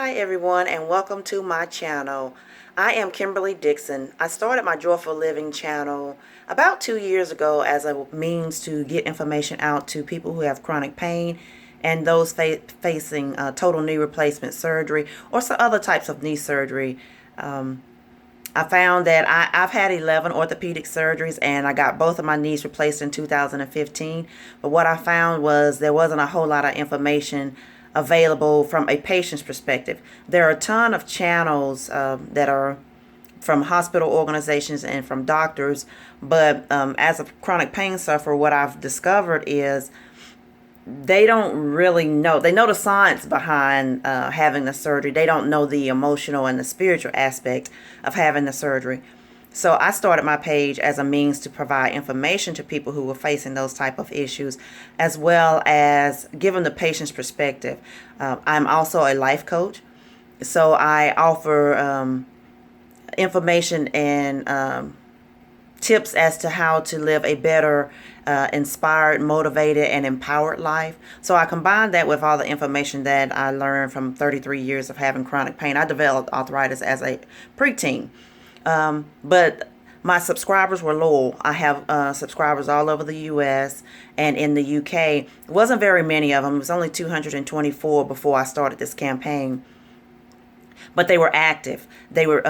Hi everyone, and welcome to my channel. I am Kimberly Dixon. I started my Joyful Living channel about 2 years ago as a means to get information out to people who have chronic pain and those facing total knee replacement surgery or some other types of knee surgery. I found that I've had 11 orthopedic surgeries and I got both of my knees replaced in 2015. But what I found was there wasn't a whole lot of information available from a patient's perspective. There are a ton of channels that are from hospital organizations and from doctors. But as a chronic pain sufferer, what I've discovered is they don't really know. They know the science behind having the surgery. They don't know the emotional and the spiritual aspect of having the surgery. So I started my page as a means to provide information to people who were facing those type of issues, as well as give them the patient's perspective. I'm also a life coach, so I offer information and tips as to how to live a better, inspired, motivated, and empowered life. So I combined that with all the information that I learned from 33 years of having chronic pain. I developed arthritis as a preteen. But my subscribers were loyal. I have subscribers all over the U.S. and in the U.K. It wasn't very many of them. It was only 224 before I started this campaign. But they were active. They were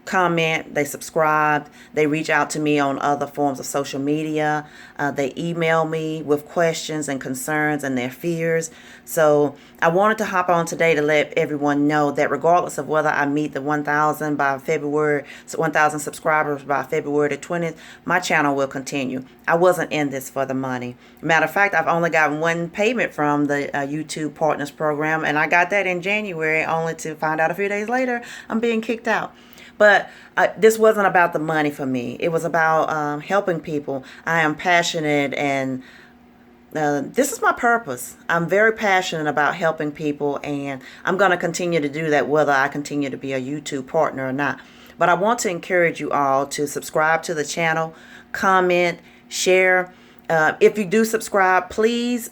comment, they subscribed, they reach out to me on other forms of social media. They email me with questions and concerns and their fears. So I wanted to hop on today to let everyone know that regardless of whether I meet the 1,000 by February, 1,000 subscribers by February the 20th, my channel will continue. I wasn't in this for the money. Matter of fact, I've only gotten one payment from the YouTube Partners Program, and I got that in January, only to find out a few days later I'm being kicked out. But this wasn't about the money for me. It was about helping people. I am passionate, and this is my purpose. I'm very passionate about helping people, and I'm going to continue to do that whether I continue to be a YouTube partner or not. But I want to encourage you all to subscribe to the channel, comment, share. If you do subscribe, please,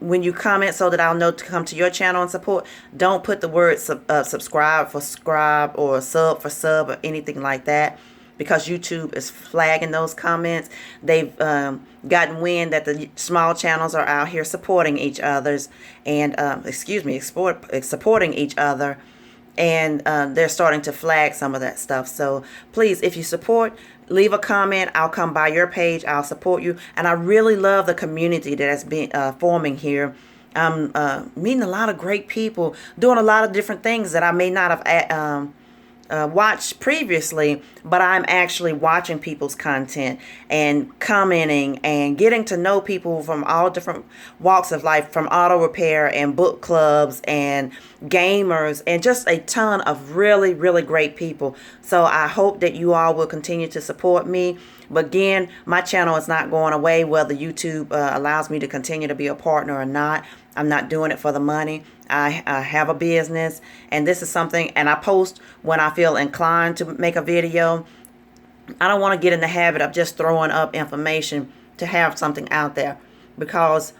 when you comment so that I'll know to come to your channel and support, don't put the word subscribe for scribe or sub for sub or anything like that, because YouTube is flagging those comments. They've gotten wind that the small channels are out here supporting each other's and supporting each other, and they're starting to flag some of that stuff. So please, if you support, leave a comment. I'll come by your page. I'll support you. And I really love the community that has been forming here. I'm meeting a lot of great people, doing a lot of different things that I may not have watched previously, but I'm actually watching people's content and commenting and getting to know people from all different walks of life, from auto repair and book clubs and gamers and just a ton of really, really great people. So I hope that you all will continue to support me. But again, my channel is not going away whether YouTube allows me to continue to be a partner or not. I'm not doing it for the money. I have a business, and this is something, and I post when I feel inclined to make a video. I don't want to get in the habit of just throwing up information to have something out there, because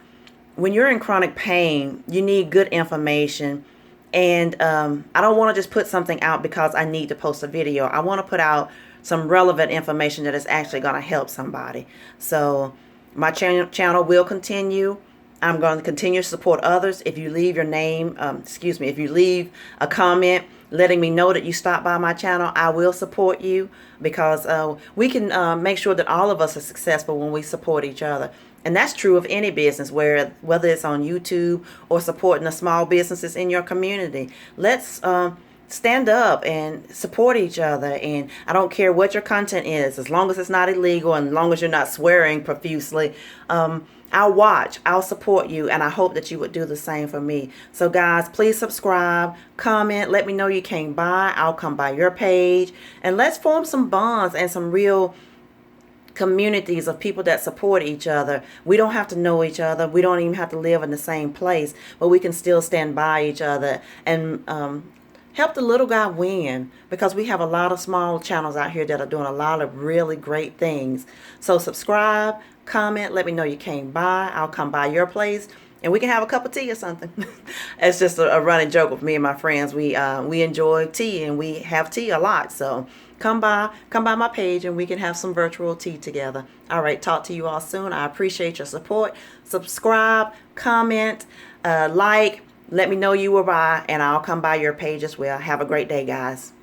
when you're in chronic pain, you need good information. And I don't want to just put something out because I need to post a video. I want to put out some relevant information that is actually going to help somebody. So my channel will continue. I'm going to continue to support others. If you leave your name, if you leave a comment letting me know that you stopped by my channel, I will support you, because we can make sure that all of us are successful when we support each other. And that's true of any business, whether it's on YouTube or supporting the small businesses in your community. Let's stand up and support each other. And I don't care what your content is, as long as it's not illegal and as long as you're not swearing profusely. I'll watch, I'll support you, and I hope that you would do the same for me. So guys, please subscribe, comment, let me know you came by. I'll come by your page, and let's form some bonds and some real communities of people that support each other. We don't have to know each other. We don't even have to live in the same place, but we can still stand by each other and help the little guy win, because we have a lot of small channels out here that are doing a lot of really great things. So subscribe, comment, let me know you came by. I'll come by your place, and we can have a cup of tea or something. It's just a running joke with me and my friends. We enjoy tea, and we have tea a lot. So come by my page, and we can have some virtual tea together. All right, talk to you all soon. I appreciate your support. Subscribe, comment, like. Let me know you were by, and I'll come by your page as well. Have a great day, guys.